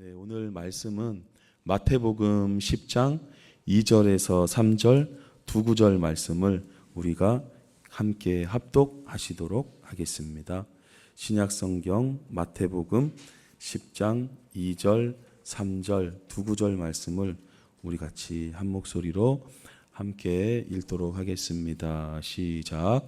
네, 오늘 말씀은 마태복음 10장 2절에서 3절 두 구절 말씀을 우리가 함께 합독하시도록 하겠습니다. 신약성경 마태복음 10장 2절 3절 두 구절 말씀을 우리 같이 한 목소리로 함께 읽도록 하겠습니다. 시작.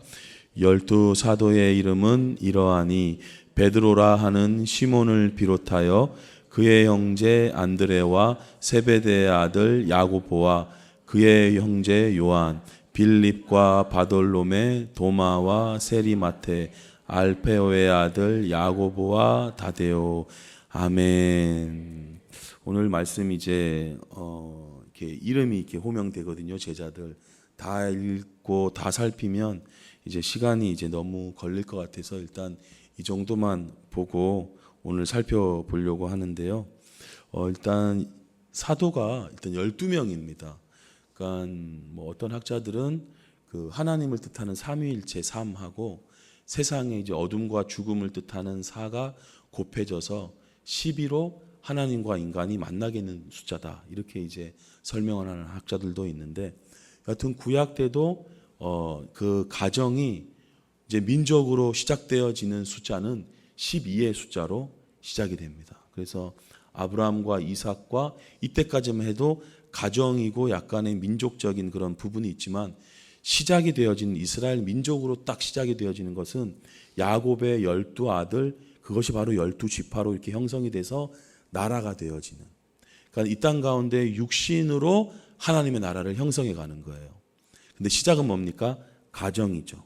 12 사도의 이름은 이러하니 베드로라 하는 시몬을 비롯하여 그의 형제 안드레와 세베대의 아들 야고보와 그의 형제 요한, 빌립과 바돌로메, 도마와 세리마테, 알페오의 아들 야고보와 다데오. 아멘. 오늘 말씀 이제 이렇게 이름이 이렇게 호명되거든요. 제자들 다 읽고 다 살피면 이제 시간이 이제 너무 걸릴 것 같아서 일단 이 정도만 보고 오늘 살펴보려고 하는데요. 일단 사도가 일단 12명입니다. 그러니까 뭐 어떤 학자들은 그 하나님을 뜻하는 삼위일체 3하고 세상의 이제 어둠과 죽음을 뜻하는 4가 곱해져서 12로 하나님과 인간이 만나게 되는 숫자다. 이렇게 이제 설명하는 학자들도 있는데 여하튼 구약 때도 그 가정이 이제 민족으로 시작되어지는 숫자는 12의 숫자로 시작이 됩니다. 그래서 아브라함과 이삭과 이때까지만 해도 가정이고 약간의 민족적인 그런 부분이 있지만 시작이 되어진 이스라엘 민족으로 딱 시작이 되어지는 것은 야곱의 12 아들, 그것이 바로 12지파로 이렇게 형성이 돼서 나라가 되어지는, 그러니까 이 땅 가운데 육신으로 하나님의 나라를 형성해 가는 거예요. 근데 시작은 뭡니까? 가정이죠.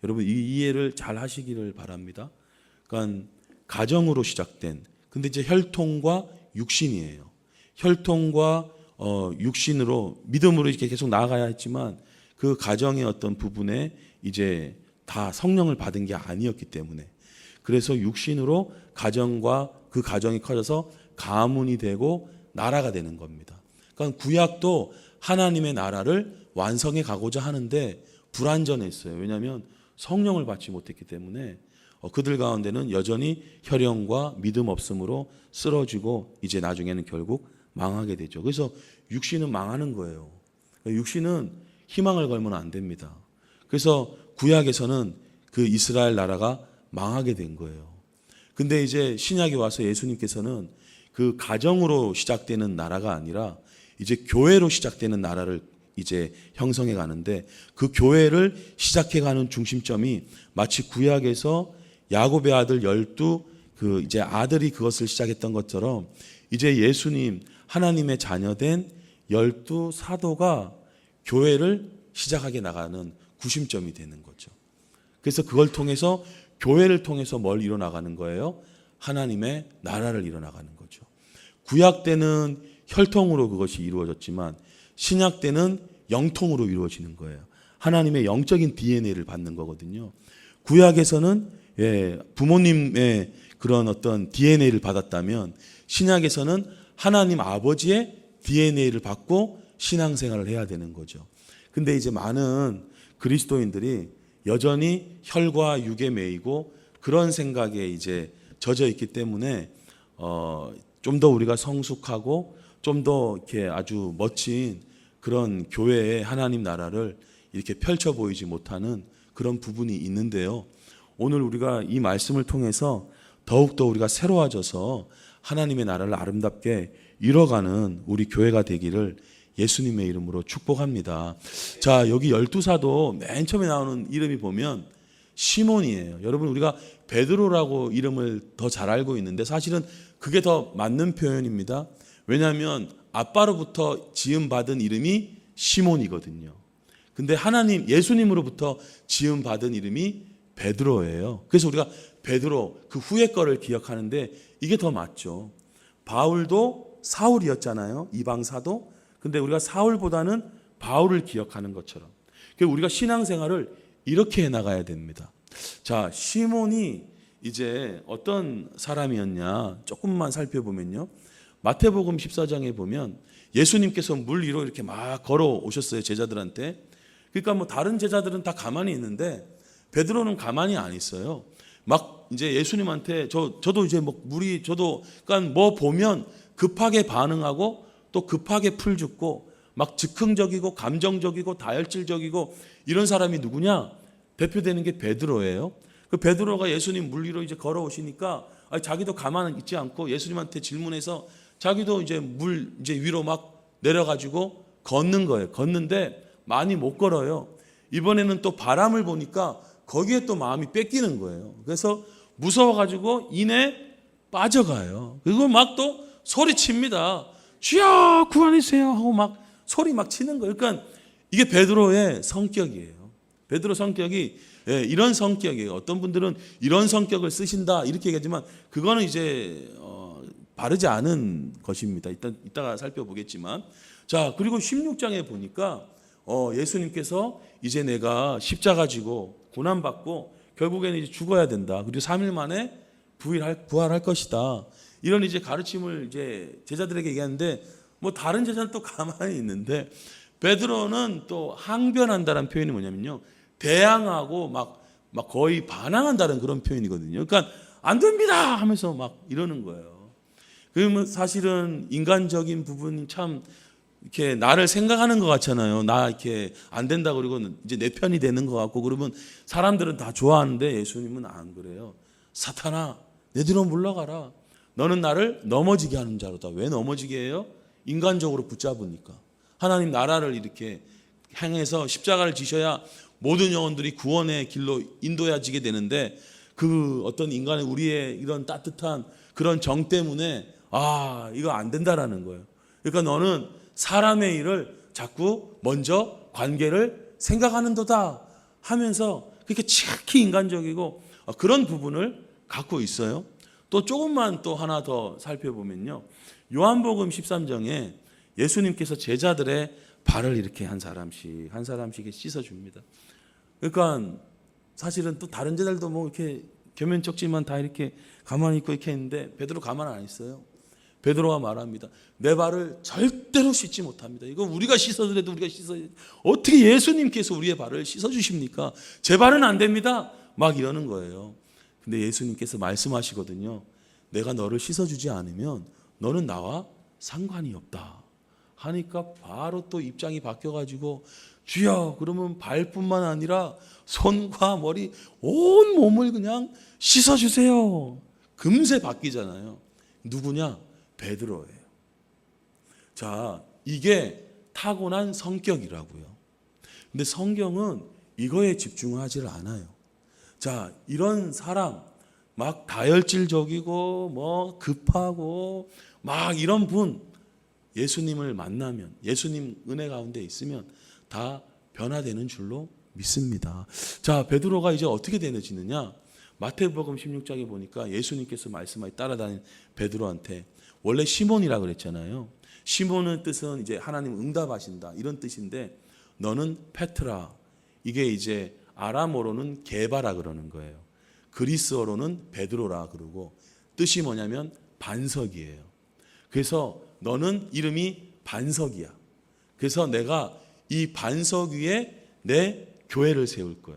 여러분 이 이해를 잘 하시기를 바랍니다. 그러니까 가정으로 시작된, 근데 이제 혈통과 육신이에요. 혈통과 육신으로 믿음으로 이렇게 계속 나아가야 했지만 그 가정의 어떤 부분에 이제 다 성령을 받은 게 아니었기 때문에, 그래서 육신으로 가정과 그 가정이 커져서 가문이 되고 나라가 되는 겁니다. 그러니까 구약도 하나님의 나라를 완성해 가고자 하는데 불완전했어요. 왜냐하면 성령을 받지 못했기 때문에 그들 가운데는 여전히 혈연과 믿음 없음으로 쓰러지고 이제 나중에는 결국 망하게 되죠. 그래서 육신은 망하는 거예요. 육신은 희망을 걸면 안 됩니다. 그래서 구약에서는 그 이스라엘 나라가 망하게 된 거예요. 근데 이제 신약에 와서 예수님께서는 그 가정으로 시작되는 나라가 아니라 이제 교회로 시작되는 나라를 이제 형성해 가는데, 그 교회를 시작해 가는 중심점이 마치 구약에서 야곱의 아들 12 그 이제 아들이 그것을 시작했던 것처럼 이제 예수님 하나님의 자녀된 12 사도가 교회를 시작하게 나가는 구심점이 되는 거죠. 그래서 그걸 통해서 교회를 통해서 뭘 이뤄나가는 거예요? 하나님의 나라를 이뤄나가는 거죠. 구약 때는 혈통으로 그것이 이루어졌지만 신약 때는 영통으로 이루어지는 거예요. 하나님의 영적인 DNA를 받는 거거든요. 구약에서는 부모님의 그런 어떤 DNA를 받았다면 신약에서는 하나님 아버지의 DNA를 받고 신앙생활을 해야 되는 거죠. 근데 이제 많은 그리스도인들이 여전히 혈과 육에 매이고 그런 생각에 이제 젖어 있기 때문에 좀 더 우리가 성숙하고 좀 더 이렇게 아주 멋진 그런 교회의 하나님 나라를 이렇게 펼쳐 보이지 못하는 그런 부분이 있는데요. 오늘 우리가 이 말씀을 통해서 더욱더 우리가 새로워져서 하나님의 나라를 아름답게 이뤄가는 우리 교회가 되기를 예수님의 이름으로 축복합니다. 자, 여기 12사도 맨 처음에 나오는 이름이 보면 시몬이에요. 여러분 우리가 베드로라고 이름을 더 잘 알고 있는데 사실은 그게 더 맞는 표현입니다. 왜냐하면 아빠로부터 지음받은 이름이 시몬이거든요. 근데 하나님 예수님으로부터 지음받은 이름이 베드로예요. 그래서 우리가 베드로 그 후의 거를 기억하는데 이게 더 맞죠. 바울도 사울이었잖아요. 이방 사도. 근데 우리가 사울보다는 바울을 기억하는 것처럼 우리가 신앙생활을 이렇게 해나가야 됩니다. 자, 시몬이 이제 어떤 사람이었냐 조금만 살펴보면요, 마태복음 14장에 보면 예수님께서 물 위로 이렇게 막 걸어오셨어요, 제자들한테. 그러니까 뭐 다른 제자들은 다 가만히 있는데 베드로는 가만히 안 있어요. 막 이제 예수님한테 저도 이제 뭐 저도 그러니까 뭐 보면 급하게 반응하고 또 급하게 풀 죽고 막 즉흥적이고 감정적이고 다혈질적이고 이런 사람이 누구냐? 대표되는 게 베드로예요. 그 베드로가 예수님 물 위로 이제 걸어오시니까 자기도 가만 있지 않고 예수님한테 질문해서 자기도 이제 물 이제 위로 막 내려가지고 걷는 거예요. 걷는데 많이 못 걸어요. 이번에는 또 바람을 보니까 거기에 또 마음이 뺏기는 거예요. 그래서 무서워가지고 이내 빠져가요. 그리고 막 또 소리칩니다. 주여 구원해주세요 하고 막 소리 막 치는 거예요. 그러니까 이게 베드로의 성격이에요. 베드로 성격이 이런 성격이에요. 어떤 분들은 이런 성격을 쓰신다 이렇게 얘기하지만 그거는 이제 바르지 않은 것입니다. 이따가 살펴보겠지만 자 그리고 16장에 보니까 예수님께서 이제 내가 십자가 지고 고난받고 결국에는 이제 죽어야 된다. 그리고 3일 만에 부활할 것이다. 이런 이제 가르침을 이제 제자들에게 얘기하는데 뭐 다른 제자는 또 가만히 있는데 베드로는 또 항변한다는 표현이 뭐냐면요. 대항하고 막 거의 반항한다는 그런 표현이거든요. 그러니까 안 됩니다 하면서 막 이러는 거예요. 그러면 사실은 인간적인 부분이 참 이렇게 나를 생각하는 것 같잖아요. 나 이렇게 안 된다 그러고 이제 내 편이 되는 것 같고 그러면 사람들은 다 좋아하는데 예수님은 안 그래요. 사탄아, 내 뒤로 물러가라. 너는 나를 넘어지게 하는 자로다. 왜 넘어지게 해요? 인간적으로 붙잡으니까. 하나님 나라를 이렇게 향해서 십자가를 지셔야 모든 영혼들이 구원의 길로 인도해지게 되는데 그 어떤 인간의 우리의 이런 따뜻한 그런 정 때문에 이거 안 된다라는 거예요. 그러니까 너는 사람의 일을 자꾸 먼저 관계를 생각하는도다 하면서 그렇게 지극히 인간적이고 그런 부분을 갖고 있어요. 또 조금만 또 하나 더 살펴보면요. 요한복음 13장에 예수님께서 제자들의 발을 이렇게 한 사람씩 씻어줍니다. 그러니까 사실은 또 다른 제자들도 뭐 이렇게 겸연쩍지만 다 이렇게 가만히 있고 이렇게 했는데 베드로 가만 안 있어요. 베드로가 말합니다. 내 발을 절대로 씻지 못합니다. 이거 우리가 씻어도 우리가 씻어야 어떻게 예수님께서 우리의 발을 씻어주십니까? 제 발은 안 됩니다. 막 이러는 거예요. 근데 예수님께서 말씀하시거든요. 내가 너를 씻어주지 않으면 너는 나와 상관이 없다. 하니까 바로 또 입장이 바뀌어가지고 주여 그러면 발뿐만 아니라 손과 머리 온 몸을 그냥 씻어주세요. 금세 바뀌잖아요. 누구냐? 베드로예요. 자, 이게 타고난 성격이라고요. 근데 성경은 이거에 집중하지 않아요. 자, 이런 사람 막 다혈질적이고 뭐 급하고 막 이런 분 예수님을 만나면 예수님 은혜 가운데 있으면 다 변화되는 줄로 믿습니다. 자, 베드로가 이제 어떻게 되어지느냐? 마태복음 16장에 보니까 예수님께서 말씀하여 따라다닌 베드로한테 원래 시몬이라 그랬잖아요. 시몬의 뜻은 이제 하나님 응답하신다 이런 뜻인데 너는 페트라 이게 이제 아람어로는 게바라 그러는 거예요. 그리스어로는 베드로라 그러고 뜻이 뭐냐면 반석이에요. 그래서 너는 이름이 반석이야. 그래서 내가 이 반석 위에 내 교회를 세울 거야.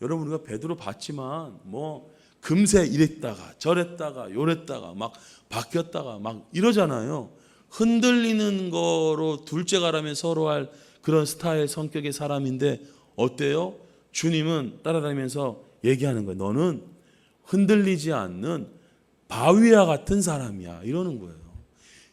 여러분 우리가 베드로 봤지만 뭐 금세 이랬다가 저랬다가 요랬다가 막 바뀌었다가 막 이러잖아요. 흔들리는 거로 둘째가라면 서로 할 그런 스타일 성격의 사람인데 어때요? 주님은 따라다니면서 얘기하는 거예요. 너는 흔들리지 않는 바위와 같은 사람이야. 이러는 거예요.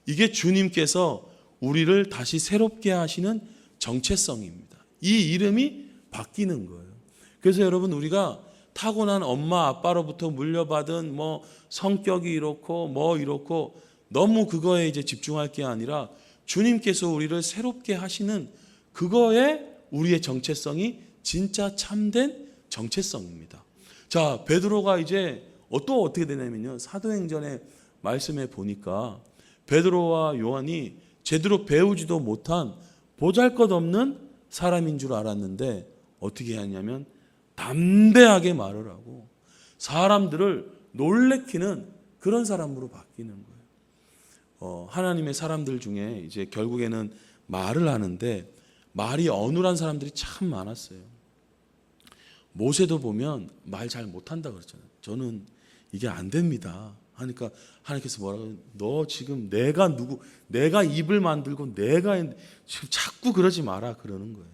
이게 주님께서 우리를 다시 새롭게 하시는 정체성입니다. 이 이름이 바뀌는 거예요. 그래서 여러분 우리가 타고난 엄마 아빠로부터 물려받은 뭐 성격이 이렇고 뭐 이렇고 너무 그거에 이제 집중할 게 아니라 주님께서 우리를 새롭게 하시는 그거에 우리의 정체성이 진짜 참된 정체성입니다. 자, 베드로가 이제 또 어떻게 되냐면요. 사도행전의 말씀에 보니까 베드로와 요한이 제대로 배우지도 못한 보잘것없는 사람인 줄 알았는데 어떻게 하냐면 담대하게 말을 하고 사람들을 놀래키는 그런 사람으로 바뀌는 거예요. 하나님의 사람들 중에 이제 결국에는 말을 하는데 말이 어눌한 사람들이 참 많았어요. 모세도 보면 말 잘 못한다 그랬잖아요. 저는 이게 안 됩니다 하니까 하나님께서 뭐라고, 너 지금 내가 입을 만들고 내가 지금 자꾸 그러지 마라 그러는 거예요.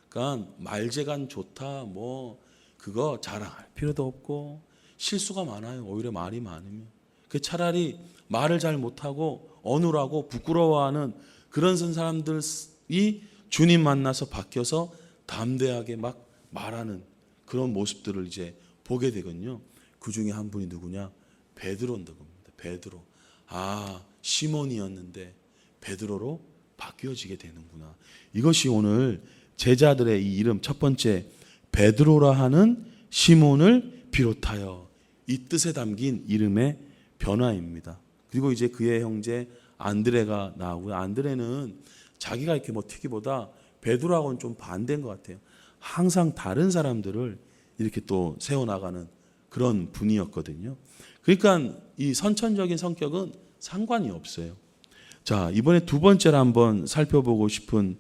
그러니까 말재간 좋다 뭐 그거 자랑할 필요도 없고 실수가 많아요. 오히려 말이 많으면 그 차라리 말을 잘 못하고 어눌하고 부끄러워하는 그런 사람들이 주님 만나서 바뀌어서 담대하게 막 말하는 그런 모습들을 이제 보게 되거든요. 그 중에 한 분이 누구냐? 베드로인다 겁니다. 베드로. 아, 시몬이었는데 베드로로 바뀌어지게 되는구나. 이것이 오늘 제자들의 이 이름 첫 번째 베드로라 하는 시몬을 비롯하여 이 뜻에 담긴 이름의 변화입니다. 그리고 이제 그의 형제 안드레가 나오고요. 안드레는 자기가 이렇게 뭐 튀기보다 베드로하고는 좀 반대인 것 같아요. 항상 다른 사람들을 이렇게 또 세워나가는 그런 분이었거든요. 그러니까 이 선천적인 성격은 상관이 없어요. 자, 이번에 두 번째로 한번 살펴보고 싶은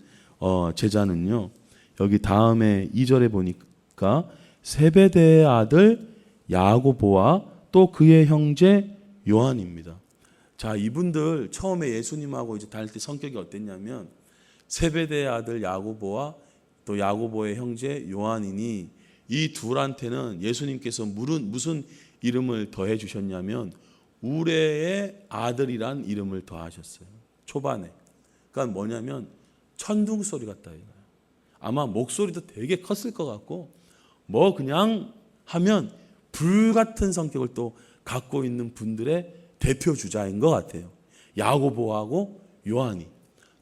제자는요. 여기 다음에 2절에 보니까 세베대의 아들 야고보와 또 그의 형제 요한입니다. 자, 이분들 처음에 예수님하고 이제 다닐 때 성격이 어땠냐면 세베대의 아들 야고보와 또 야고보의 형제 요한이니 이 둘한테는 예수님께서 무슨 이름을 더해 주셨냐면 우레의 아들이란 이름을 더하셨어요. 초반에. 그러니까 뭐냐면 천둥 소리 같다 이거예요. 아마 목소리도 되게 컸을 것 같고 뭐 그냥 하면 불 같은 성격을 또 갖고 있는 분들의 대표 주자인 것 같아요. 야고보하고 요한이.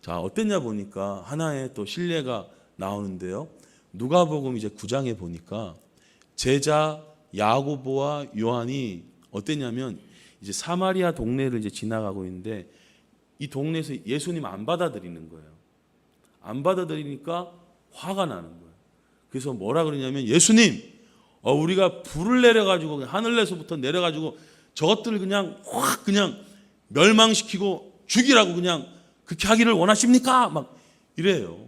자, 어땠냐 보니까 하나의 또 신뢰가 나오는데요. 누가복음 이제 9장에 보니까 제자 야고보와 요한이 어땠냐면 이제 사마리아 동네를 이제 지나가고 있는데 이 동네에서 예수님 안 받아들이는 거예요. 안 받아들이니까 화가 나는 거예요. 그래서 뭐라 그러냐면 예수님, 우리가 불을 내려가지고 하늘에서부터 내려가지고 저것들을 그냥 확 그냥 멸망시키고 죽이라고 그냥 그렇게 하기를 원하십니까? 막 이래요.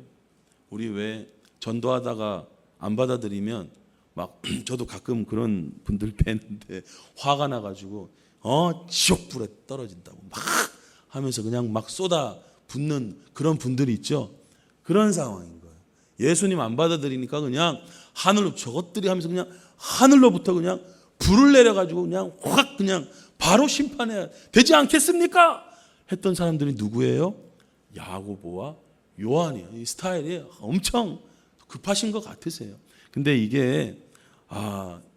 우리 왜 전도하다가 안 받아들이면 막 저도 가끔 그런 분들 뵀는데 화가 나가지고 지옥불에 떨어진다고 막 하면서 그냥 막 쏟아 붓는 그런 분들이 있죠. 그런 상황인 거예요. 예수님 안 받아들이니까 그냥 하늘로 저것들이 하면서 그냥 하늘로부터 그냥 불을 내려가지고 그냥 확 그냥 바로 심판해야 되지 않겠습니까? 했던 사람들이 누구예요? 야고보와 요한이에요. 이 스타일이 엄청 급하신 것 같으세요. 근데 이게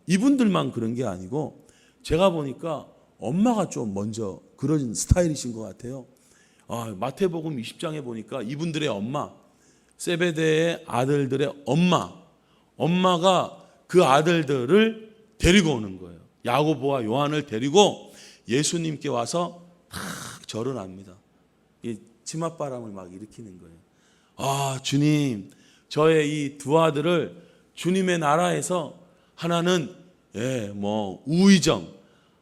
이분들만 그런 게 아니고 제가 보니까 엄마가 좀 먼저 그런 스타일이신 것 같아요. 마태복음 20장에 보니까 이분들의 엄마, 세베대의 아들들의 엄마가 그 아들들을 데리고 오는 거예요. 야고보와 요한을 데리고 예수님께 와서 탁 절을 합니다. 이 치맛바람을 막 일으키는 거예요. 주님, 저의 이 두 아들을 주님의 나라에서 하나는 우의정,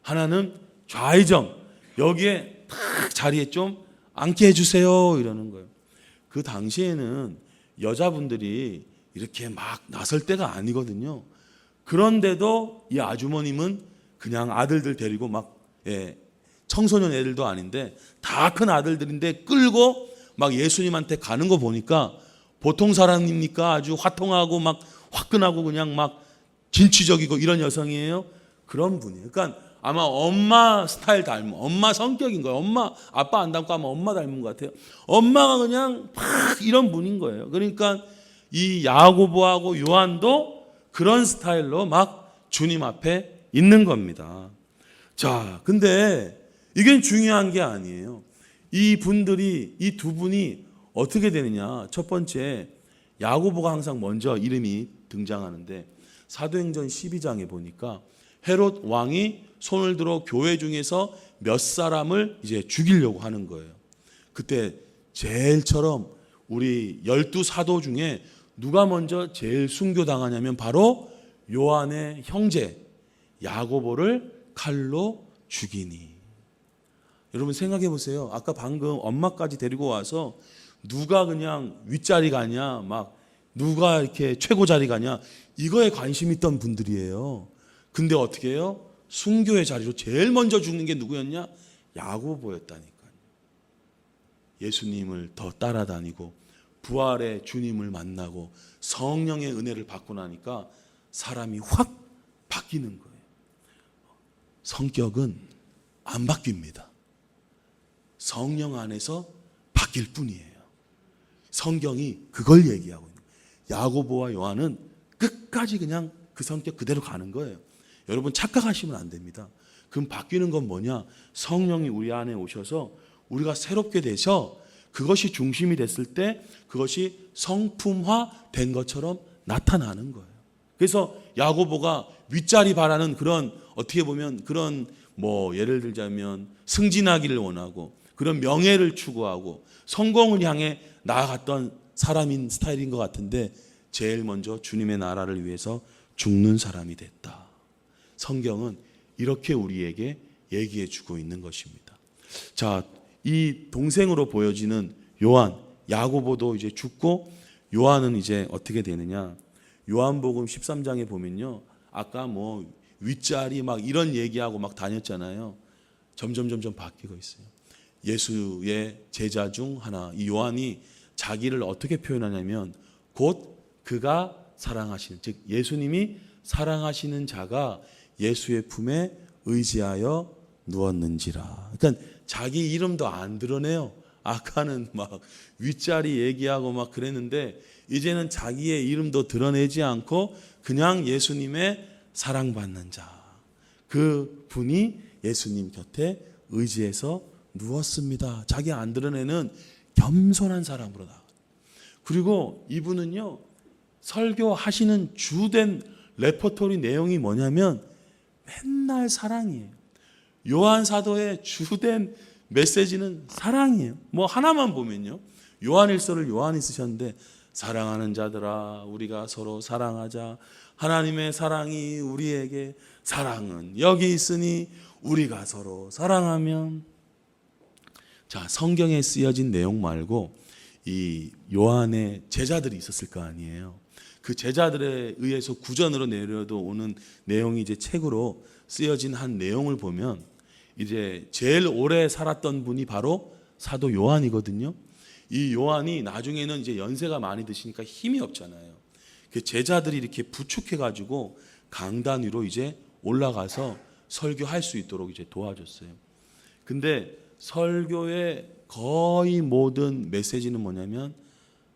하나는 좌의정 여기에 탁 자리에 좀 앉게 해주세요 이러는 거예요. 그 당시에는 여자분들이 이렇게 막 나설 때가 아니거든요. 그런데도 이 아주머님은 그냥 아들들 데리고 막 청소년 애들도 아닌데 다 큰 아들들인데 끌고 막 예수님한테 가는 거 보니까 보통 사람입니까? 아주 화통하고 막 화끈하고 그냥 막 진취적이고 이런 여성이에요. 그런 분이에요. 그러니까 아마 엄마 스타일 닮은 엄마 성격인 거예요. 아빠 안 닮고 아마 엄마 닮은 것 같아요. 엄마가 그냥 막 이런 분인 거예요. 그러니까 이 야고보하고 요한도 그런 스타일로 막 주님 앞에 있는 겁니다. 자, 근데 이게 중요한 게 아니에요. 이 두 분이 어떻게 되느냐. 첫 번째, 야고보가 항상 먼저 이름이 등장하는데 사도행전 12장에 보니까 헤롯 왕이 손을 들어 교회 중에서 몇 사람을 이제 죽이려고 하는 거예요. 그때 제일처럼 우리 12사도 중에 누가 먼저 제일 순교당하냐면 바로 요한의 형제 야고보를 칼로 죽이니. 여러분 생각해 보세요. 아까 방금 엄마까지 데리고 와서 누가 그냥 윗자리 가냐 막 누가 이렇게 최고 자리 가냐, 이거에 관심 있던 분들이에요. 근데 어떻게 해요? 순교의 자리로 제일 먼저 죽는 게 누구였냐? 야고보였다니까요. 예수님을 더 따라다니고 부활의 주님을 만나고 성령의 은혜를 받고 나니까 사람이 확 바뀌는 거예요. 성격은 안 바뀝니다. 성령 안에서 바뀔 뿐이에요. 성경이 그걸 얘기하고 있는 거예요. 야고보와 요한은 끝까지 그냥 그 성격 그대로 가는 거예요. 여러분 착각하시면 안 됩니다. 그럼 바뀌는 건 뭐냐? 성령이 우리 안에 오셔서 우리가 새롭게 돼서 그것이 중심이 됐을 때 그것이 성품화 된 것처럼 나타나는 거예요. 그래서 야고보가 윗자리 바라는 그런, 어떻게 보면 그런 예를 들자면 승진하기를 원하고 그런 명예를 추구하고 성공을 향해 나아갔던 사람인 스타일인 것 같은데 제일 먼저 주님의 나라를 위해서 죽는 사람이 됐다. 성경은 이렇게 우리에게 얘기해 주고 있는 것입니다. 자, 이 동생으로 보여지는 요한, 야고보도 이제 죽고 요한은 이제 어떻게 되느냐? 요한복음 13장에 보면요, 아까 윗자리 막 이런 얘기하고 막 다녔잖아요. 점점 바뀌고 있어요. 예수의 제자 중 하나, 이 요한이 자기를 어떻게 표현하냐면 곧 그가 사랑하시는, 즉 예수님이 사랑하시는 자가 예수의 품에 의지하여 누웠는지라. 그러니까 자기 이름도 안 드러내요. 아까는 막 윗자리 얘기하고 막 그랬는데 이제는 자기의 이름도 드러내지 않고 그냥 예수님의 사랑받는 자, 그 분이 예수님 곁에 의지해서 누웠습니다. 자기 안 드러내는 겸손한 사람으로 나와요. 그리고 이분은요, 설교하시는 주된 레퍼토리 내용이 뭐냐면 맨날 사랑이에요. 요한 사도의 주된 메시지는 사랑이에요. 하나만 보면요, 요한일서를 요한이 쓰셨는데 사랑하는 자들아 우리가 서로 사랑하자. 하나님의 사랑이 우리에게 사랑은 여기 있으니 우리가 서로 사랑하면. 자, 성경에 쓰여진 내용 말고 이 요한의 제자들이 있었을 거 아니에요. 그 제자들에 의해서 구전으로 내려도 오는 내용이 이제 책으로 쓰여진 한 내용을 보면 이제 제일 오래 살았던 분이 바로 사도 요한이거든요. 이 요한이 나중에는 이제 연세가 많이 드시니까 힘이 없잖아요. 그 제자들이 이렇게 부축해가지고 강단 위로 이제 올라가서 설교할 수 있도록 이제 도와줬어요. 근데 설교의 거의 모든 메시지는 뭐냐면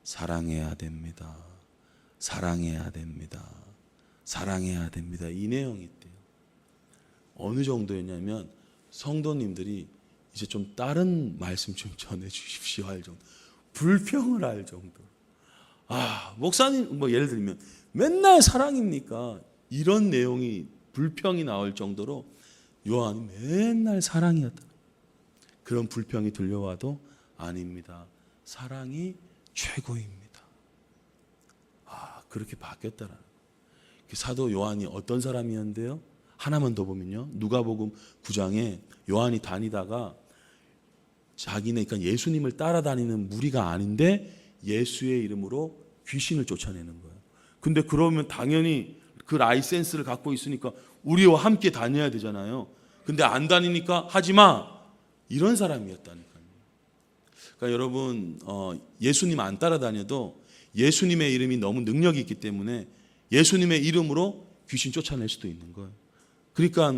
사랑해야 됩니다. 사랑해야 됩니다. 사랑해야 됩니다. 이 내용이 있대요. 어느 정도였냐면 성도님들이 이제 좀 다른 말씀 좀 전해 주십시오 할 정도. 불평을 할 정도. 목사님 예를 들면 맨날 사랑입니까? 이런 내용이 불평이 나올 정도로 요한이 맨날 사랑이었다. 그런 불평이 들려와도 아닙니다. 사랑이 최고입니다. 그렇게 바뀌었다라는. 사도 요한이 어떤 사람이었는데요? 하나만 더 보면요, 누가복음 9장에 요한이 다니다가 자기네, 그러니까 예수님을 따라다니는 무리가 아닌데 예수의 이름으로 귀신을 쫓아내는 거예요. 근데 그러면 당연히 그 라이센스를 갖고 있으니까 우리와 함께 다녀야 되잖아요. 근데 안 다니니까 하지마, 이런 사람이었다니까요. 그러니까 여러분, 예수님 안 따라다녀도 예수님의 이름이 너무 능력이 있기 때문에 예수님의 이름으로 귀신 쫓아낼 수도 있는 거예요. 그러니까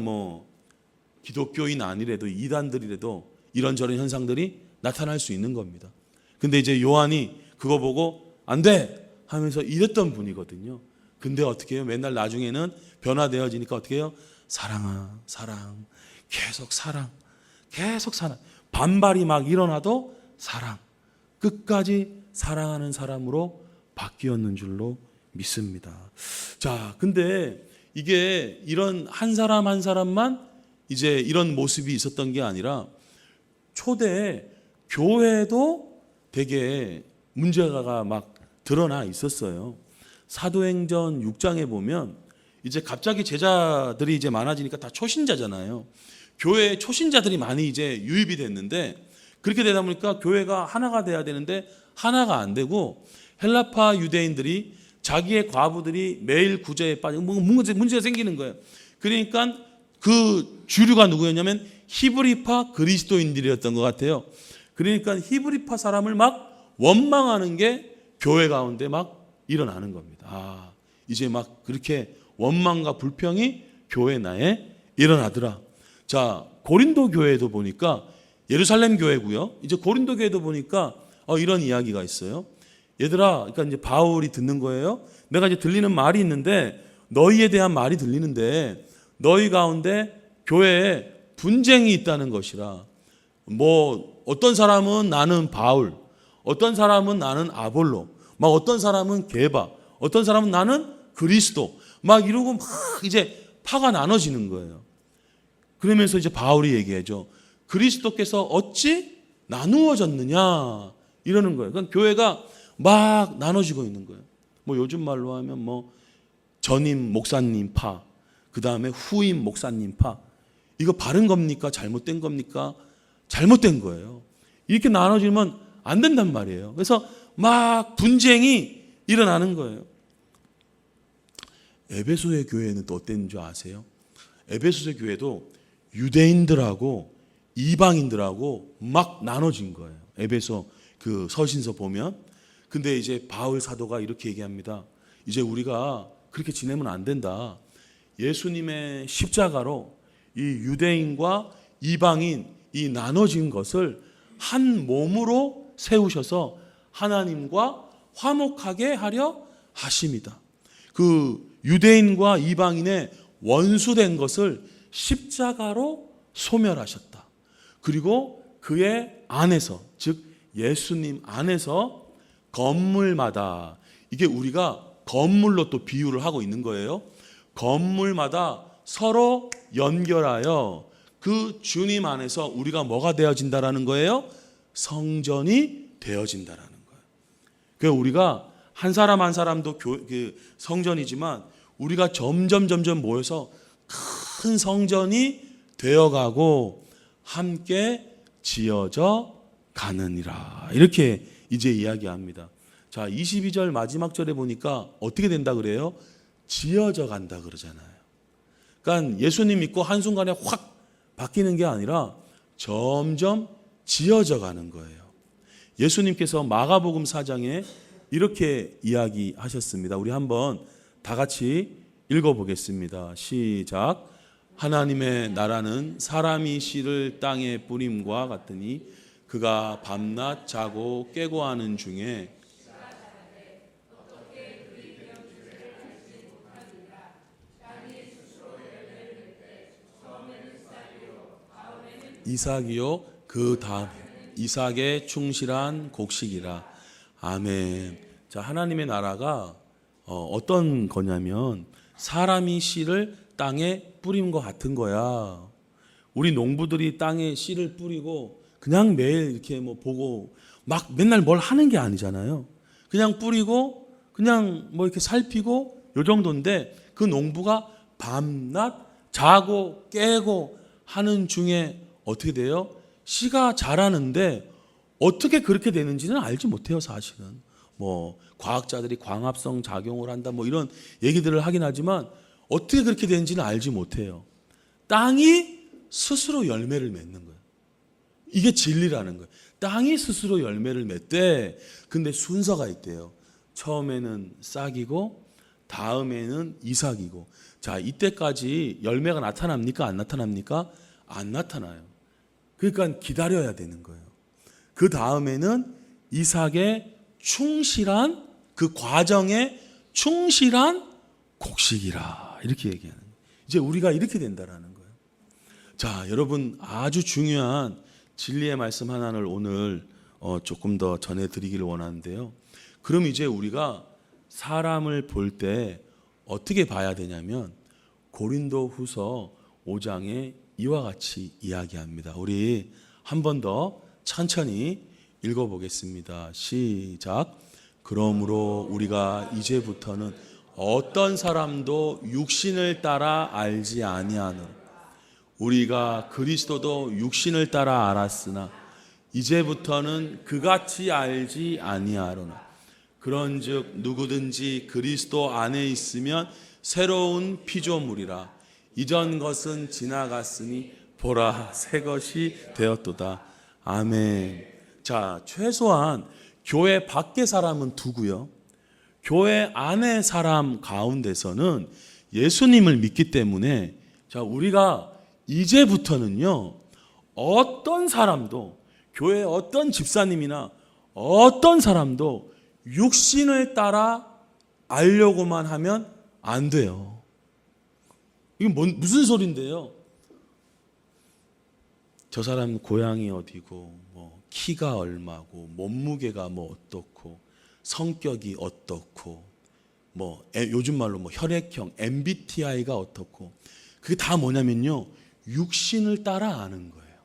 기독교인 아니래도 이단들이라도 이런저런 현상들이 나타날 수 있는 겁니다. 근데 이제 요한이 그거 보고 안 돼 하면서 이랬던 분이거든요. 근데 어떻게 해요? 맨날 나중에는 변화되어지니까 어떻게 해요? 사랑, 계속 사랑, 계속 사랑. 반발이 막 일어나도 사랑. 끝까지 사랑하는 사람으로 바뀌었는 줄로 믿습니다. 자, 근데 이게 이런 한 사람 한 사람만 이제 이런 모습이 있었던 게 아니라 초대 교회도 되게 문제가 막 드러나 있었어요. 사도행전 6장에 보면 이제 갑자기 제자들이 이제 많아지니까 다 초신자잖아요. 교회에 초신자들이 많이 이제 유입이 됐는데 그렇게 되다 보니까 교회가 하나가 돼야 되는데 하나가 안 되고 헬라파 유대인들이 자기의 과부들이 매일 구제에 빠지고 문제가 생기는 거예요. 그러니까 그 주류가 누구였냐면 히브리파 그리스도인들이었던 것 같아요. 그러니까 히브리파 사람을 막 원망하는 게 교회 가운데 막 일어나는 겁니다. 이제 막 그렇게 원망과 불평이 교회 내에 일어나더라. 자, 고린도 교회도 보니까 예루살렘 교회고요. 이제 고린도 교회도 보니까 이런 이야기가 있어요. 얘들아, 그러니까 이제 바울이 듣는 거예요. 내가 이제 들리는 말이 있는데, 너희에 대한 말이 들리는데, 너희 가운데 교회에 분쟁이 있다는 것이라. 뭐 어떤 사람은 나는 바울, 어떤 사람은 나는 아볼로, 막 어떤 사람은 게바, 어떤 사람은 나는 그리스도, 막 이러고 막 이제 파가 나눠지는 거예요. 그러면서 이제 바울이 얘기하죠. 그리스도께서 어찌 나누어졌느냐 이러는 거예요. 그러니까 교회가 막 나눠지고 있는 거예요. 뭐 요즘 말로 하면 뭐 전임 목사님 파, 그 다음에 후임 목사님 파. 이거 바른 겁니까? 잘못된 겁니까? 잘못된 거예요. 이렇게 나눠지면 안 된단 말이에요. 그래서 막 분쟁이 일어나는 거예요. 에베소의 교회는 또 어땠는 줄 아세요? 에베소의 교회도 유대인들하고 이방인들하고 막 나눠진 거예요. 에베소 그 서신서 보면. 근데 이제 바울 사도가 이렇게 얘기합니다. 이제 우리가 그렇게 지내면 안 된다. 예수님의 십자가로 이 유대인과 이방인 이 나눠진 것을 한 몸으로 세우셔서 하나님과 화목하게 하려 하십니다. 그 유대인과 이방인의 원수된 것을 십자가로 소멸하셨다. 그리고 그의 안에서, 즉 예수님 안에서 건물마다, 이게 우리가 건물로 또 비유를 하고 있는 거예요. 건물마다 서로 연결하여 그 주님 안에서 우리가 뭐가 되어진다라는 거예요? 성전이 되어진다라는 거예요. 그러니까 우리가 한 사람 한 사람도 성전이지만 우리가 점점 모여서 큰 성전이 되어가고 함께 지어져 가느니라. 이렇게 이제 이야기합니다. 자, 22절 마지막 절에 보니까 어떻게 된다 그래요? 지어져 간다 그러잖아요. 그러니까 예수님 믿고 한순간에 확 바뀌는 게 아니라 점점 지어져 가는 거예요. 예수님께서 마가복음 4장에 이렇게 이야기하셨습니다. 우리 한번 다 같이 읽어보겠습니다. 시작. 하나님의 나라는 사람이 씨를 땅에 뿌림과 같으니 그가 밤낮 자고 깨고 하는 중에 이삭이요 그 다음 이삭의 충실한 곡식이라. 아멘. 자, 하나님의 나라가 어떤 거냐면 사람이 씨를 땅에 뿌림과 같은 거야. 우리 농부들이 땅에 씨를 뿌리고 그냥 매일 이렇게 뭐 보고 막 맨날 뭘 하는 게 아니잖아요. 그냥 뿌리고 그냥 뭐 이렇게 살피고 요 정도인데 그 농부가 밤낮 자고 깨고 하는 중에 어떻게 돼요? 씨가 자라는데 어떻게 그렇게 되는지는 알지 못해요, 사실은. 뭐 과학자들이 광합성 작용을 한다 뭐 이런 얘기들을 하긴 하지만 어떻게 그렇게 되는지는 알지 못해요. 땅이 스스로 열매를 맺는 거예요. 이게 진리라는 거예요. 땅이 스스로 열매를 맺대. 근데 순서가 있대요. 처음에는 싹이고 다음에는 이삭이고. 자, 이때까지 열매가 나타납니까? 안 나타납니까? 안 나타나요. 그러니까 기다려야 되는 거예요. 그 다음에는 이삭의 충실한 그 과정에 충실한 곡식이라 이렇게 얘기하는 거예요. 이제 우리가 이렇게 된다라는 거예요. 자, 여러분 아주 중요한 진리의 말씀 하나를 오늘 조금 더 전해드리기를 원하는데요. 그럼 이제 우리가 사람을 볼 때 어떻게 봐야 되냐면 고린도후서 5장에 이와 같이 이야기합니다. 우리 한 번 더 천천히 읽어보겠습니다. 시작. 그러므로 우리가 이제부터는 어떤 사람도 육신을 따라 알지 아니하노라. 우리가 그리스도도 육신을 따라 알았으나 이제부터는 그같이 알지 아니하노라. 그런즉 누구든지 그리스도 안에 있으면 새로운 피조물이라. 이전 것은 지나갔으니 보라 새 것이 되었도다. 아멘. 자, 최소한 교회 밖의 사람은 두고요, 교회 안의 사람 가운데서는 예수님을 믿기 때문에, 자, 우리가 이제부터는요, 어떤 사람도, 교회 어떤 집사님이나 어떤 사람도 육신을 따라 알려고만 하면 안 돼요. 이게 무슨 소린데요? 저 사람 고향이 어디고, 뭐 키가 얼마고, 몸무게가 뭐 어떻고, 성격이 어떻고, 뭐 요즘 말로 뭐 혈액형, MBTI가 어떻고, 그게 다 뭐냐면요, 육신을 따라 아는 거예요.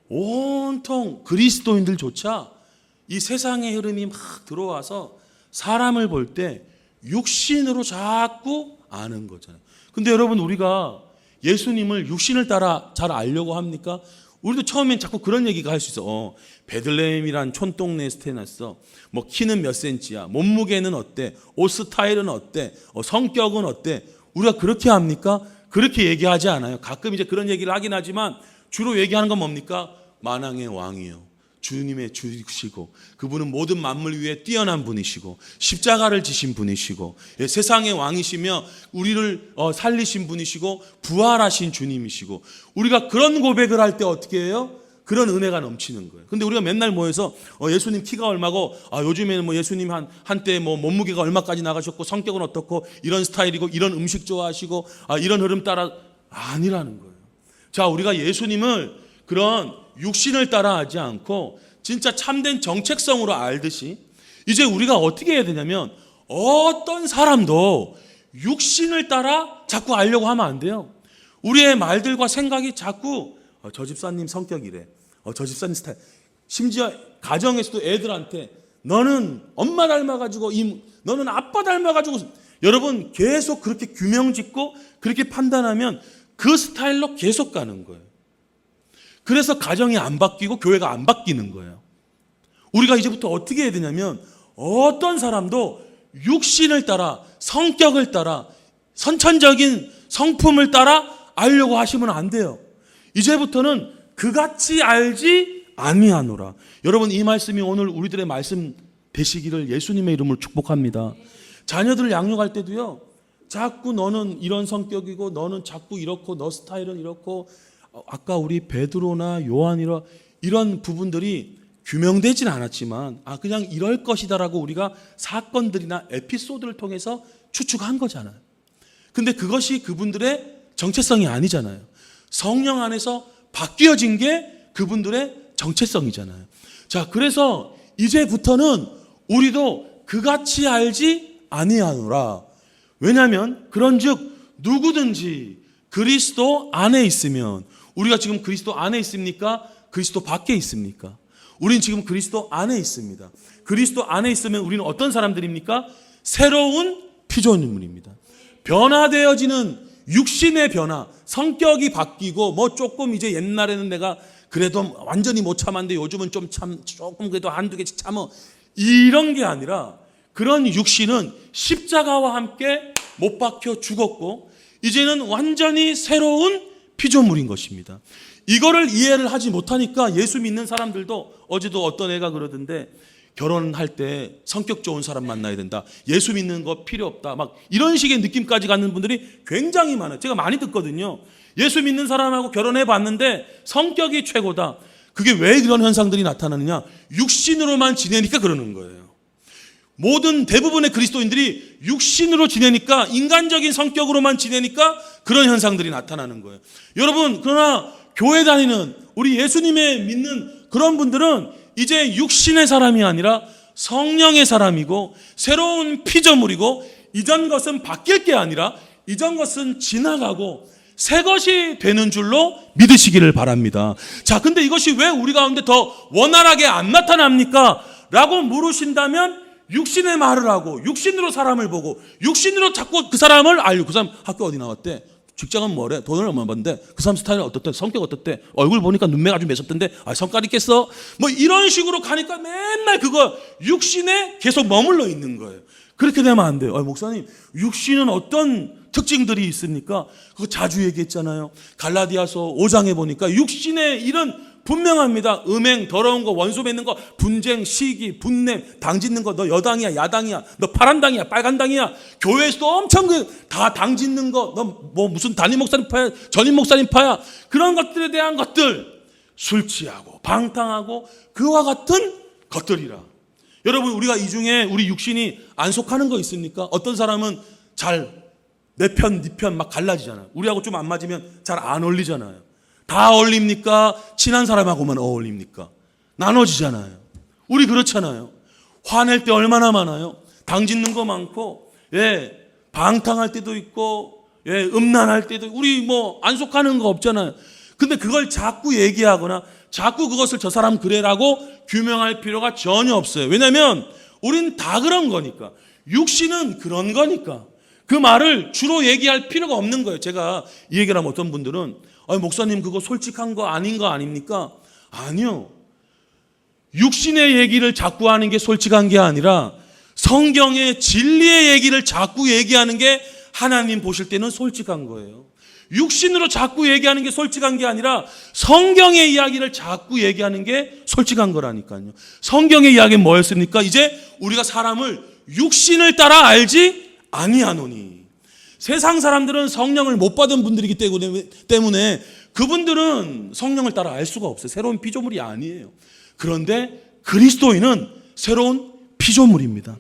온통 그리스도인들조차 이 세상의 흐름이 막 들어와서 사람을 볼 때 육신으로 자꾸 아는 거잖아요. 근데 여러분, 우리가 예수님을 육신을 따라 잘 알려고 합니까? 우리도 처음엔 자꾸 그런 얘기가 할 수 있어. 베들레헴이란 촌동네에서 태어났어. 뭐 키는 몇 센치야, 몸무게는 어때, 옷 스타일은 어때, 성격은 어때. 우리가 그렇게 합니까? 그렇게 얘기하지 않아요. 가끔 이제 그런 얘기를 하긴 하지만 주로 얘기하는 건 뭡니까? 만왕의 왕이요, 주님의 주시고, 그분은 모든 만물 위에 뛰어난 분이시고, 십자가를 지신 분이시고, 세상의 왕이시며 우리를 살리신 분이시고, 부활하신 주님이시고, 우리가 그런 고백을 할 때 어떻게 해요? 그런 은혜가 넘치는 거예요. 근데 우리가 맨날 모여서 예수님 키가 얼마고, 요즘에는 뭐 예수님 한때 뭐 몸무게가 얼마까지 나가셨고, 성격은 어떻고, 이런 스타일이고, 이런 음식 좋아하시고, 이런 흐름 따라, 아니라는 거예요. 자, 우리가 예수님을 그런 육신을 따라 하지 않고 진짜 참된 정체성으로 알듯이, 이제 우리가 어떻게 해야 되냐면, 어떤 사람도 육신을 따라 자꾸 알려고 하면 안 돼요. 우리의 말들과 생각이 자꾸 저 집사님 성격이래, 저 집사님 스타일, 심지어 가정에서도 애들한테 너는 엄마 닮아가지고, 너는 아빠 닮아가지고, 여러분 계속 그렇게 규명짓고 그렇게 판단하면 그 스타일로 계속 가는 거예요. 그래서 가정이 안 바뀌고 교회가 안 바뀌는 거예요. 우리가 이제부터 어떻게 해야 되냐면, 어떤 사람도 육신을 따라, 성격을 따라, 선천적인 성품을 따라 알려고 하시면 안 돼요. 이제부터는 그같이 알지 아니하노라. 여러분, 이 말씀이 오늘 우리들의 말씀 되시기를 예수님의 이름으로 축복합니다. 자녀들을 양육할 때도요, 자꾸 너는 이런 성격이고, 너는 자꾸 이렇고, 너 스타일은 이렇고, 아까 우리 베드로나 요한이라 이런 부분들이 규명되진 않았지만, 그냥 이럴 것이다라고 우리가 사건들이나 에피소드를 통해서 추측한 거잖아요. 근데 그것이 그분들의 정체성이 아니잖아요. 성령 안에서 바뀌어진 게 그분들의 정체성이잖아요. 자, 그래서 이제부터는 우리도 그같이 알지 아니하노라. 왜냐하면 그런즉 누구든지 그리스도 안에 있으면, 우리가 지금 그리스도 안에 있습니까? 그리스도 밖에 있습니까? 우리는 지금 그리스도 안에 있습니다. 그리스도 안에 있으면 우리는 어떤 사람들입니까? 새로운 피조물입니다. 변화되어지는 육신의 변화, 성격이 바뀌고, 뭐 조금 이제 옛날에는 내가 그래도 완전히 못 참았는데 요즘은 조금 그래도 한두 개씩 참어, 이런 게 아니라, 그런 육신은 십자가와 함께 못 박혀 죽었고 이제는 완전히 새로운 피조물인 것입니다. 이거를 이해를 하지 못하니까 예수 믿는 사람들도, 어제도 어떤 애가 그러던데, 결혼할 때 성격 좋은 사람 만나야 된다, 예수 믿는 거 필요 없다, 막 이런 식의 느낌까지 갖는 분들이 굉장히 많아요. 제가 많이 듣거든요. 예수 믿는 사람하고 결혼해 봤는데 성격이 최고다. 그게 왜 그런 현상들이 나타나느냐? 육신으로만 지내니까 그러는 거예요. 대부분의 그리스도인들이 육신으로 지내니까, 인간적인 성격으로만 지내니까 그런 현상들이 나타나는 거예요. 여러분, 그러나 교회 다니는 우리 예수님의 믿는 그런 분들은 이제 육신의 사람이 아니라 성령의 사람이고 새로운 피조물이고, 이전 것은 바뀔 게 아니라 이전 것은 지나가고 새 것이 되는 줄로 믿으시기를 바랍니다. 자, 근데 이것이 왜 우리 가운데 더 원활하게 안 나타납니까? 라고 물으신다면, 육신의 말을 하고 육신으로 사람을 보고 육신으로 자꾸 그 사람을 알고, 그 사람 학교 어디 나왔대? 직장은 뭐래? 돈을 얼마 버는데? 그 사람 스타일 어떻대? 성격 어떻대? 얼굴 보니까 눈매가 아주 매섭던데? 성깔 있겠어? 뭐 이런 식으로 가니까 맨날 그거 육신에 계속 머물러 있는 거예요. 그렇게 되면 안 돼요. 목사님, 육신은 어떤 특징들이 있습니까? 그거 자주 얘기했잖아요. 갈라디아서 5장에 보니까 육신의 일은 분명합니다. 음행, 더러운 거, 원수 맺는 거, 분쟁, 시기, 분냄, 당 짓는 거, 너 여당이야, 야당이야, 너 파란당이야, 빨간당이야, 교회에서도 엄청 다 당 짓는 거, 너 뭐 무슨 담임 목사님파야, 전임 목사님파야, 그런 것들에 대한 것들, 술 취하고 방탕하고 그와 같은 것들이라. 여러분, 우리가 이 중에 우리 육신이 안 속하는 거 있습니까? 어떤 사람은 잘 내 편, 네 편 막 갈라지잖아요. 우리하고 좀 안 맞으면 잘 안 어울리잖아요. 다 어울립니까? 친한 사람하고만 어울립니까? 나눠지잖아요. 우리 그렇잖아요. 화낼 때 얼마나 많아요? 당 짓는 거 많고, 방탕할 때도 있고, 음란할 때도 있고, 우리 뭐 안 속하는 거 없잖아요. 근데 그걸 자꾸 얘기하거나 자꾸 그것을 저 사람 그래라고 규명할 필요가 전혀 없어요. 왜냐하면 우린 다 그런 거니까. 육신은 그런 거니까. 그 말을 주로 얘기할 필요가 없는 거예요. 제가 이 얘기를 하면 어떤 분들은 목사님 그거 솔직한 거 아닌 거 아닙니까? 아니요. 육신의 얘기를 자꾸 하는 게 솔직한 게 아니라 성경의 진리의 얘기를 자꾸 얘기하는 게 하나님 보실 때는 솔직한 거예요. 육신으로 자꾸 얘기하는 게 솔직한 게 아니라 성경의 이야기를 자꾸 얘기하는 게 솔직한 거라니까요. 성경의 이야기는 뭐였습니까? 이제 우리가 사람을 육신을 따라 알지 아니하노니. 세상 사람들은 성령을 못 받은 분들이기 때문에 그분들은 성령을 따라 알 수가 없어요. 새로운 피조물이 아니에요. 그런데 그리스도인은 새로운 피조물입니다.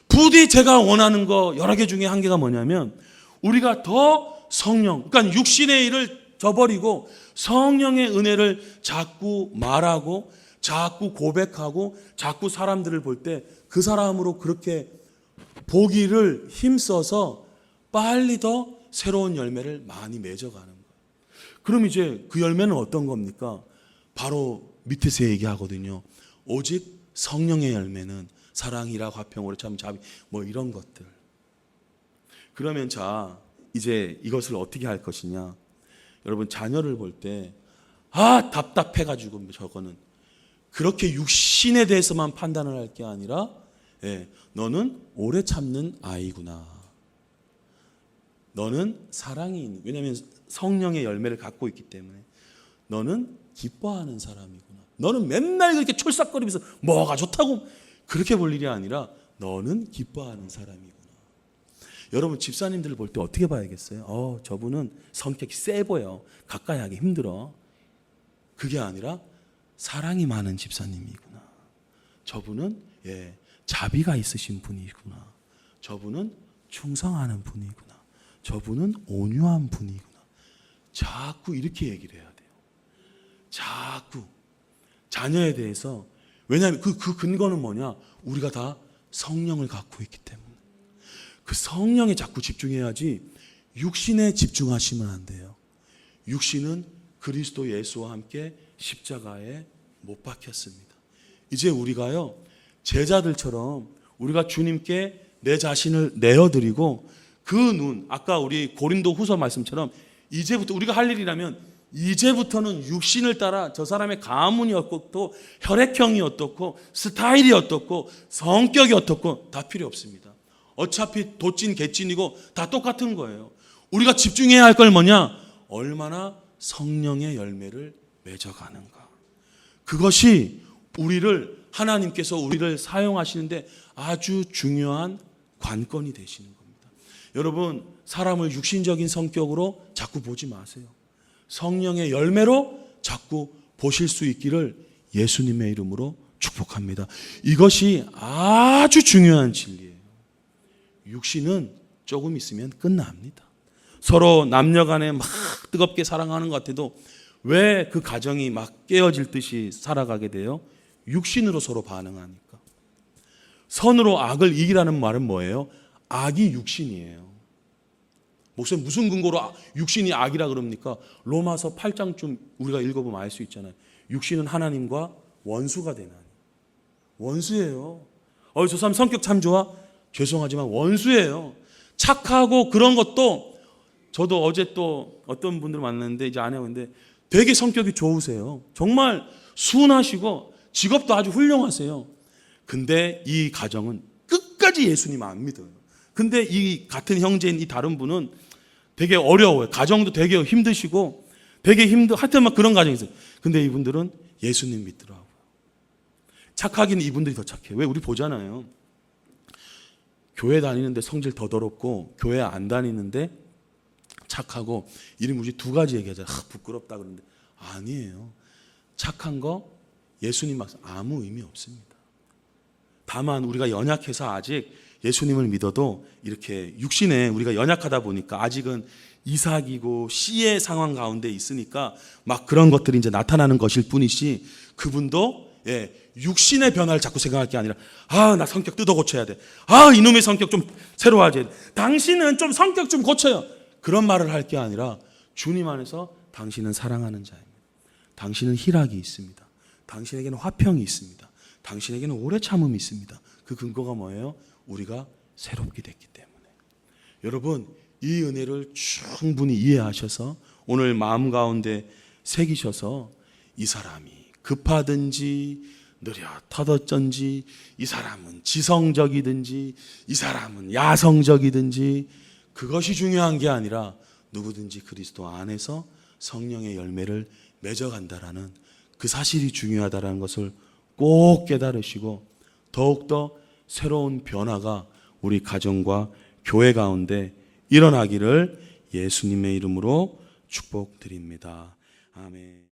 부디 제가 원하는 거 여러 개 중에 한 개가 뭐냐면 우리가 더 성령, 그러니까 육신의 일을 저버리고 성령의 은혜를 자꾸 말하고 자꾸 고백하고 자꾸 사람들을 볼 때 그 사람으로 그렇게 보기를 힘써서 빨리 더 새로운 열매를 많이 맺어가는 거예요. 그럼 이제 그 열매는 어떤 겁니까? 바로 밑에서 얘기하거든요. 오직 성령의 열매는 사랑이라 화평으로 참 자비 뭐 이런 것들. 그러면 자 이제 이것을 어떻게 할 것이냐? 여러분 자녀를 볼 때 답답해가지고 저거는 그렇게 육신에 대해서만 판단을 할 게 아니라 너는 오래 참는 아이구나. 너는 사랑이 있는, 왜냐하면 성령의 열매를 갖고 있기 때문에 너는 기뻐하는 사람이구나. 너는 맨날 그렇게 촐싹거리면서 뭐가 좋다고 그렇게 볼 일이 아니라 너는 기뻐하는 사람이구나. 여러분 집사님들을 볼 때 어떻게 봐야겠어요? 저분은 성격이 세 보여. 가까이 하기 힘들어. 그게 아니라 사랑이 많은 집사님이구나. 저분은 자비가 있으신 분이구나. 저분은 충성하는 분이구나. 저분은 온유한 분이구나. 자꾸 이렇게 얘기를 해야 돼요. 자꾸 자녀에 대해서. 왜냐하면 그 근거는 뭐냐? 우리가 다 성령을 갖고 있기 때문에. 그 성령에 자꾸 집중해야지 육신에 집중하시면 안 돼요. 육신은 그리스도 예수와 함께 십자가에 못 박혔습니다. 이제 우리가요 제자들처럼 우리가 주님께 내 자신을 내어드리고 그 눈, 아까 우리 고린도 후서 말씀처럼 이제부터 우리가 할 일이라면 이제부터는 육신을 따라 저 사람의 가문이 어떻고 혈액형이 어떻고 스타일이 어떻고 성격이 어떻고 다 필요 없습니다. 어차피 도찐 개찐이고 다 똑같은 거예요. 우리가 집중해야 할 걸 뭐냐? 얼마나 성령의 열매를 맺어가는가. 그것이 하나님께서 우리를 사용하시는데 아주 중요한 관건이 되시는 겁니다. 여러분 사람을 육신적인 성격으로 자꾸 보지 마세요. 성령의 열매로 자꾸 보실 수 있기를 예수님의 이름으로 축복합니다. 이것이 아주 중요한 진리예요. 육신은 조금 있으면 끝납니다. 서로 남녀 간에 막 뜨겁게 사랑하는 것 같아도 왜 그 가정이 막 깨어질 듯이 살아가게 돼요? 육신으로 서로 반응하니까. 선으로 악을 이기라는 말은 뭐예요? 악이 육신이에요. 목사님 무슨 근거로 육신이 악이라 그럽니까? 로마서 8장쯤 우리가 읽어보면 알 수 있잖아요. 육신은 하나님과 원수가 되나니. 원수예요. 저 사람 성격 참 좋아? 죄송하지만 원수예요. 착하고 그런 것도 저도 어제 또 어떤 분들 만났는데 이제 아내가 근데 되게 성격이 좋으세요. 정말 순하시고 직업도 아주 훌륭하세요. 근데 이 가정은 끝까지 예수님 안 믿어요. 근데 이 같은 형제인 이 다른 분은 되게 어려워요. 가정도 되게 힘드시고 되게 하여튼 막 그런 가정이 있어요. 근데 이분들은 예수님 믿더라고요. 착하기는 이분들이 더 착해요. 왜? 우리 보잖아요. 교회 다니는데 성질 더 더럽고 교회 안 다니는데 착하고 이름 굳이 두 가지 얘기하잖아요. 부끄럽다 그러는데 아니에요. 착한 거 예수님 말씀 아무 의미 없습니다. 다만 우리가 연약해서 아직 예수님을 믿어도 이렇게 육신에 우리가 연약하다 보니까 아직은 이삭이고 씨의 상황 가운데 있으니까 막 그런 것들이 이제 나타나는 것일 뿐이지 그분도 육신의 변화를 자꾸 생각할 게 아니라 나 성격 뜯어 고쳐야 돼. 이놈의 성격 좀 새로 하자. 당신은 좀 성격 좀 고쳐요. 그런 말을 할 게 아니라 주님 안에서 당신은 사랑하는 자입니다. 당신은 희락이 있습니다. 당신에게는 화평이 있습니다. 당신에게는 오래 참음이 있습니다. 그 근거가 뭐예요? 우리가 새롭게 됐기 때문에. 여러분 이 은혜를 충분히 이해하셔서 오늘 마음 가운데 새기셔서 이 사람이 급하든지 느릿하든지 이 사람은 지성적이든지 이 사람은 야성적이든지 그것이 중요한 게 아니라 누구든지 그리스도 안에서 성령의 열매를 맺어간다라는 그 사실이 중요하다라는 것을 꼭 깨달으시고 더욱더 새로운 변화가 우리 가정과 교회 가운데 일어나기를 예수님의 이름으로 축복드립니다. 아멘.